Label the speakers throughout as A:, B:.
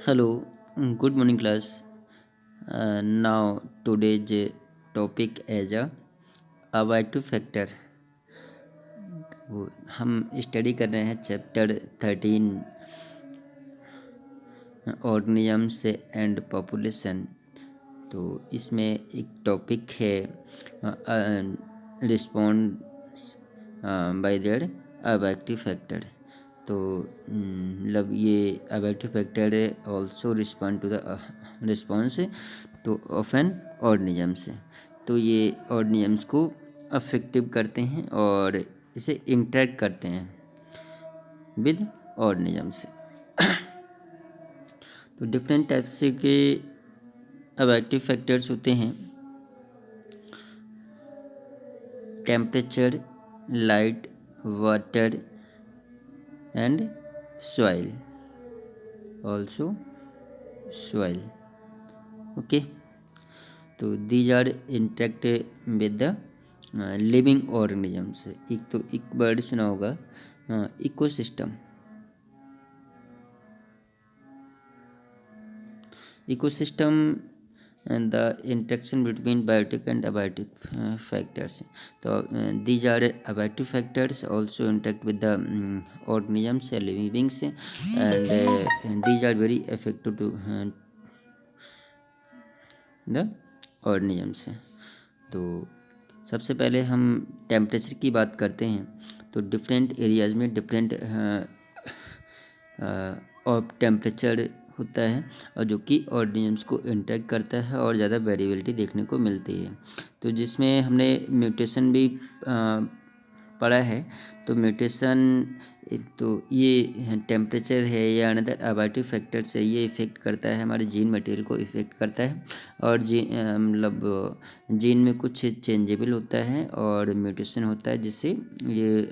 A: Hello, good morning class. Now today's topic is abiotic factor. हम study कर रहे हैं चैप्टर 13 ऑर्गेनिजम्स एंड पॉपुलेशन। तो इसमें एक टॉपिक है response by their abiotic factor. तो मतलब ये abiotic factor also respond to the response to of an organisms. तो ये ऑर्गेनिजम्स को अफेक्टिव करते हैं और इसे इंटरेक्ट करते हैं विद ऑर्गेनिजम्स। तो डिफरेंट टाइप से के अबाइटू फैक्टर्स होते हैं। Temperature, light, water and soil, also soil. Okay, तो these are interact with the living organisms. एक वर्ड सुना होगा ecosystem. Ecosystem and the interaction between biotic and abiotic factors. So these are abiotic factors also interact with the organisms living beings, and these are very effective to the organisms. तो सबसे पहले हम temperature की बात करते हैं। तो different areas में डिफरेंट और टेम्परेचर होता है और जो कि ऑर्गेनिजम्स को इंटरेक्ट करता है और ज़्यादा वेरिएबिलिटी देखने को मिलती है। तो जिसमें हमने म्यूटेशन भी पढ़ा है। तो म्यूटेशन तो ये टेम्परेचर है या अनदर अबाइटिव फैक्टर्स है, ये इफ़ेक्ट करता है हमारे जीन मटेरियल को इफ़ेक्ट करता है और मतलब जीन में कुछ चेंजेबल होता है और म्यूटेशन होता है जिससे ये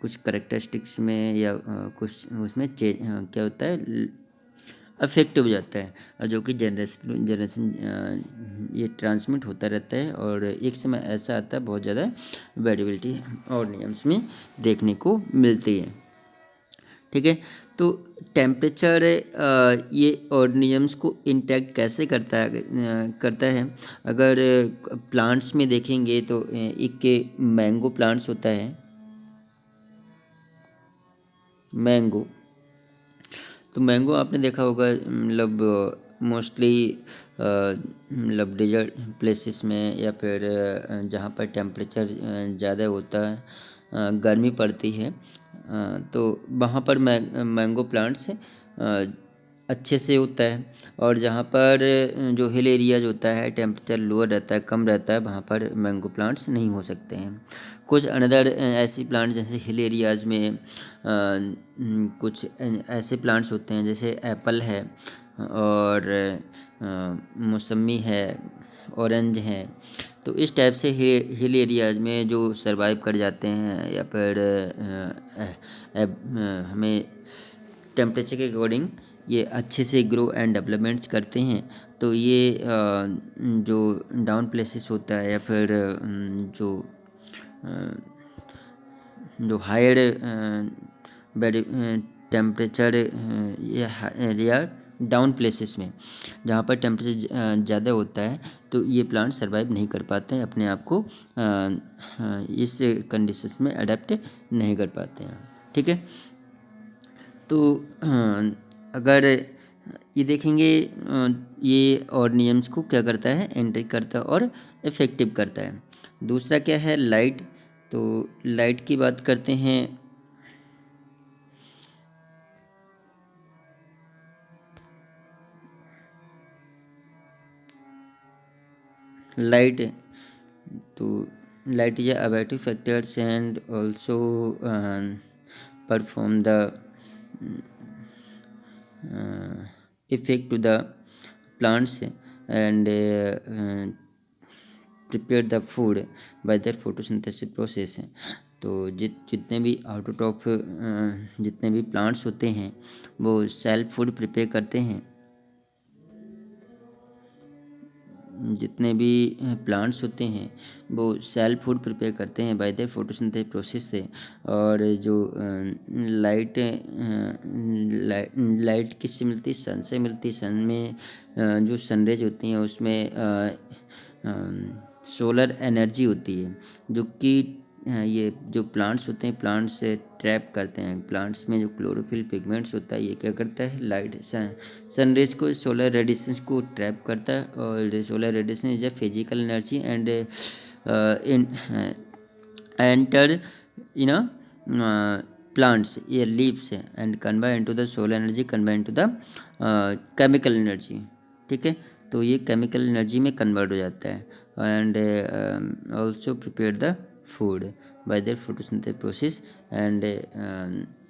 A: कुछ करेक्टरिस्टिक्स में या कुछ उसमें क्या होता है अफेक्ट हो जाता है और जो कि जनरेशन ये ट्रांसमिट होता रहता है और एक समय ऐसा आता है बहुत ज़्यादा वेरिएबिलिटी ऑर्गेनिजम्स में देखने को मिलती है। ठीक है, तो टेम्परेचर ये ऑर्गेनिजम्स को इंटैक्ट कैसे करता है। अगर प्लांट्स में देखेंगे तो एक मैंगो प्लांट्स होता है। मैंगो, तो मैंगो आपने देखा होगा मतलब मोस्टली मतलब डेजर्ट प्लेसेस में या फिर जहाँ पर टेम्परेचर ज़्यादा होता है, गर्मी पड़ती है, तो वहाँ पर मैंगो प्लांट्स अच्छे से होता है। और जहाँ पर जो हिल एरियाज होता है टेम्परेचर लोअर रहता है, कम रहता है, वहाँ पर मैंगो प्लांट्स नहीं हो सकते हैं। कुछ अनदर ऐसी प्लांट्स जैसे हिल एरियाज़ में कुछ ऐसे प्लांट्स होते हैं जैसे एप्पल है और मौसमी है, ऑरेंज है। तो इस टाइप से हिल एरियाज़ में जो सरवाइव कर जाते हैं या फिर हमें टेम्परेचर के अकॉर्डिंग ये अच्छे से ग्रो एंड डेवलपमेंट्स करते हैं। तो ये जो डाउन प्लेसेस होता है या फिर जो हायर टेम्परेचर या डाउन प्लेसेस में जहाँ पर टेम्परेचर ज़्यादा होता है तो ये प्लांट सर्वाइव नहीं कर पाते हैं, अपने आप को इस कंडीशंस में अडेप्ट नहीं कर पाते हैं। ठीक है, तो अगर ये देखेंगे ये ऑर्गेनिजम्स को क्या करता है, एंट्री करता है और इफ़ेक्टिव करता है। दूसरा क्या है, लाइट। तो लाइट की बात करते हैं। लाइट, तो light is abiotic factors and also perform the effect to the plants and prepare the food by their photosynthesis process। तो जितने भी आउट ऑफ जितने भी प्लांट्स होते हैं वो सेल्फ फूड प्रिपेयर करते हैं। जितने भी प्लांट्स होते हैं वो सेल्फ फूड प्रिपेयर करते हैं बाय देयर फोटोसिंथेसिस प्रोसेस से। और जो लाइट किससे मिलती है? सन से मिलती है। सन में जो सनरेज होती हैं उसमें सोलर एनर्जी होती है, जो कि ये जो प्लांट्स होते हैं, प्लांट्स से ट्रैप करते हैं। प्लांट्स में जो क्लोरोफिल पिगमेंट्स होता है, ये क्या करता है? लाइट सनरेज को, सोलर रेडिएशंस को ट्रैप करता है। और solar radiation is a physical energy and in enter in a plants या leaves and convert into the solar energy, convert into the chemical energy। ठीक है, तो ये केमिकल एनर्जी में कन्वर्ट हो जाता है। And also prepare the food by their photosynthesis process and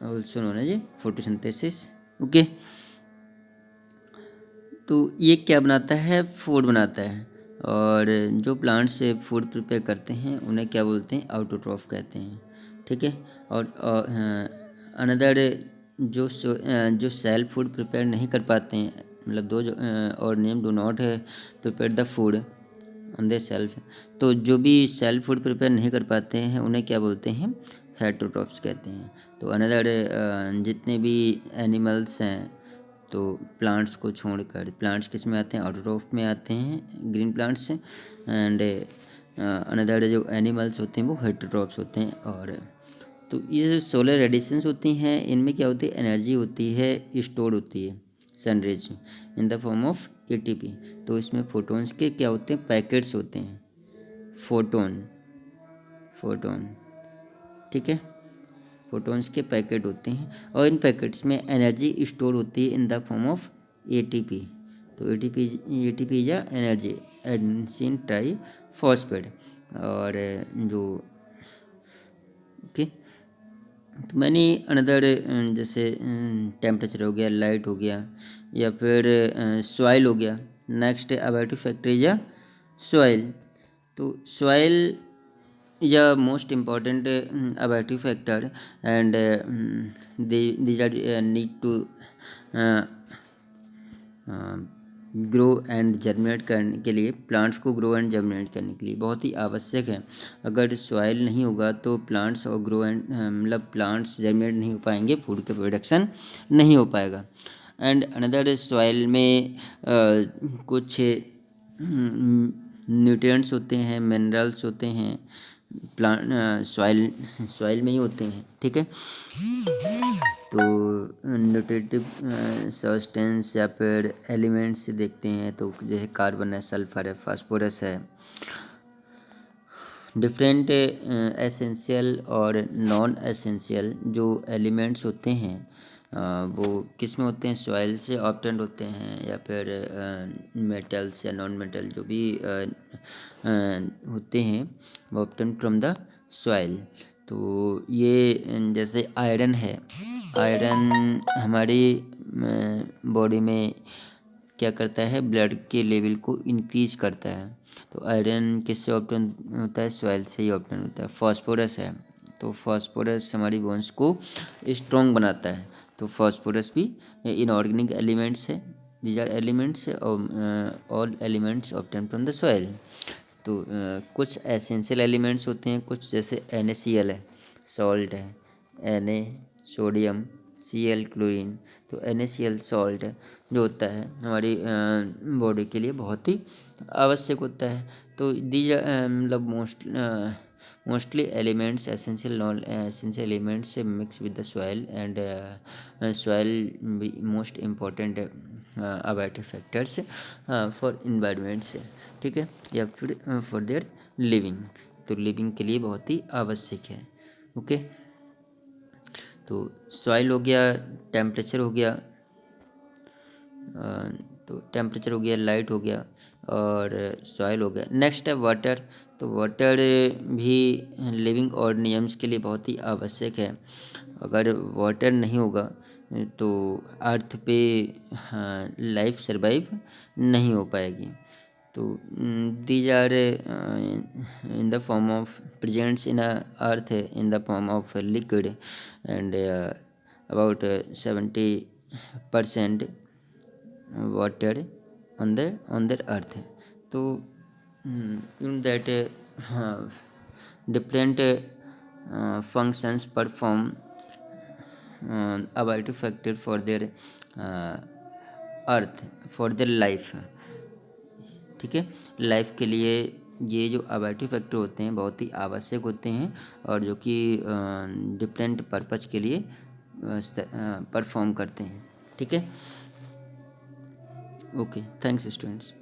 A: also known as photosynthesis. Okay, तो ये क्या बनाता है? फूड बनाता है। और जो प्लांट से फूड प्रिपेयर करते हैं उन्हें क्या बोलते हैं? ऑटोट्रॉफ कहते हैं। ठीक है, और अनदर जो सेल्फ फूड प्रिपेयर नहीं कर पाते हैं, मतलब दो organism do not prepare the food on they self, तो जो भी सेल्फ फूड प्रिपेयर नहीं कर पाते हैं उन्हें क्या बोलते हैं? हेटरोट्रॉफ्स कहते हैं। तो अनदर जितने भी एनिमल्स हैं, तो प्लांट्स को छोड़कर, प्लांट्स किस में आते हैं? ऑटोट्रॉफ में आते हैं, ग्रीन प्लांट्स। एंड अनदर जो एनिमल्स होते हैं वो हेटरोट्रॉफ्स होते हैं। और तो ये जो सोलर रेडिएशंस होती हैं, इनमें क्या होती है? एनर्जी होती है, स्टोर होती है sun rays in the form of ATP. तो इसमें फोटोन्स के क्या होते हैं? पैकेट्स होते हैं, फोटोन। ठीक है, फोटोन्स के पैकेट होते हैं, और इन पैकेट्स में एनर्जी स्टोर होती है in the form of ATP. तो ATP is energy, adenosine triphosphate. और जो ओके, तो मैंने अनदर जैसे टेम्परेचर हो गया, लाइट हो गया, या फिर सॉइल हो गया। Next about factor is soil. तो soil is a most important abiotic factor, and these are need to grow and germinate करने के लिए, प्लांट्स को ग्रो एंड जर्मिनेट करने के लिए बहुत ही आवश्यक है। अगर सॉइल नहीं होगा तो प्लांट्स और ग्रो एंड मतलब प्लांट्स जर्मिनेट नहीं हो पाएंगे, फूड का प्रोडक्शन नहीं हो पाएगा। एंड अनदर सॉइल में कुछ न्यूट्रिएंट्स होते हैं, मिनरल्स होते हैं, प्लांट सॉइल में ही होते हैं। ठीक है, तो न्यूट्रिटिव सब्सटेंस या फिर एलिमेंट्स देखते हैं, तो जैसे कार्बन है, सल्फर है, फास्फोरस है। डिफरेंट एसेंशियल और नॉन एसेंशियल जो एलिमेंट्स होते हैं वो किस में होते हैं? सॉइल से ऑब्टेंड होते हैं, या फिर मेटल्स या नॉन मेटल जो भी होते हैं वो ऑब्टेंड फ्रॉम द सॉइल। तो ये जैसे आयरन है, आयरन हमारी बॉडी में क्या करता है? ब्लड के लेवल को इंक्रीज करता है। तो आयरन किससे ऑब्टेन होता है? सॉइल से ही ऑब्टेन होता है। फास्फोरस है, तो फास्फोरस हमारी बोन्स को स्ट्रॉन्ग बनाता है। तो फास्फोरस भी इनऑर्गेनिक एलिमेंट्स है। These are elements, all elements obtain from the soil. तो कुछ एसेंशियल एलिमेंट्स होते हैं, कुछ जैसे NaCl है, सॉल्ट है, Na सोडियम, Cl क्लोरीन। तो NaCl सॉल्ट जो होता है हमारी बॉडी के लिए बहुत ही आवश्यक होता है। तो दीज मतलब mostly elements, essential non essential elements mix with the soil, and soil most important abiotic factors for environments. ठीक है, या फिर फॉर देयर लिविंग, तो लिविंग के लिए बहुत ही आवश्यक है। ओके, तो सॉइल हो गया, टेम्परेचर हो गया, तो टेम्परेचर हो गया, लाइट हो गया, और सॉइल हो गया। नेक्स्ट है वाटर। तो वाटर भी लिविंग ऑर्गेनिजम्स के लिए बहुत ही आवश्यक है। अगर वाटर नहीं होगा तो अर्थ पे लाइफ सरवाइव नहीं हो पाएगी। तो these are in the form of presents in earth in the form of liquid, and about 70% water on the earth. तो in that different functions perform abiotic factor for their earth, for their life. ठीक है, life के लिए ये जो अबाइटिव factor होते हैं बहुत ही आवश्यक होते हैं, और जो कि डिफरेंट पर्पज़ के लिए परफॉर्म करते हैं। ठीक है, ओके, थैंक्स स्टूडेंट्स।